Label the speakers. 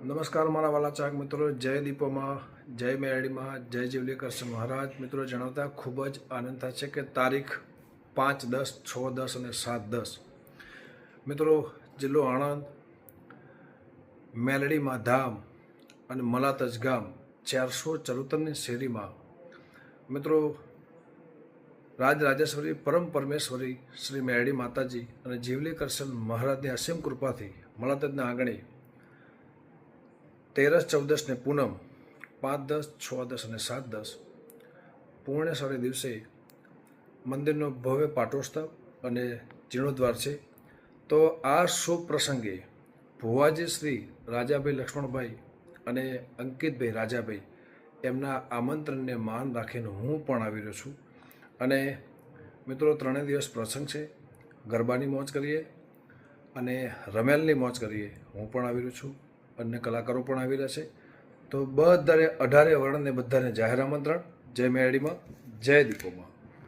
Speaker 1: નમસ્કાર મારા વાલા ચાહક મિત્રો, જય દીપોમાં, જય મેરડીમાં, જય જીવલી કરશન મહારાજ. મિત્રો જણાવતા ખૂબ જ આનંદ થાય છે કે તારીખ 5, 10, 6, 10 અને 7, 10 મિત્રો જિલ્લો આણંદ, મેલડીમાં ધામ અને મલાતજ ગામ 474ની શેરીમાં મિત્રો રાજરાજેશ્વરી પરમ પરમેશ્વરી શ્રી મેરડી માતાજી અને જીવલી કરશન મહારાજની અસીમ કૃપાથી મલાતજના આંગણે 13, 14 ને પૂનમ 5, 10, 6, 10 અને 7, 10 પૂર્ણેશ્વરી દિવસે મંદિરનો ભવ્ય પાટોત્સવ અને જીર્ણોદ્વાર છે. તો આ શુભ પ્રસંગે ભુવાજી શ્રી રાજાભાઈ લક્ષ્મણભાઈ અને અંકિતભાઈ રાજાભાઈ એમના આમંત્રણને માન રાખીને હું પણ આવી રહ્યો છું. અને મિત્રો 3 દિવસ પ્રસંગ છે, ગરબાની મોજ કરીએ અને રમેલની મોજ કરીએ. હું પણ આવી રહ્યો છું, અન્ય કલાકારો પણ આવી રહ્યા છે. તો બધાને 18 વર્ણને બધાને જાહેર આમંત્રણ. જય મેરડીમાં, જય દીપોમાં.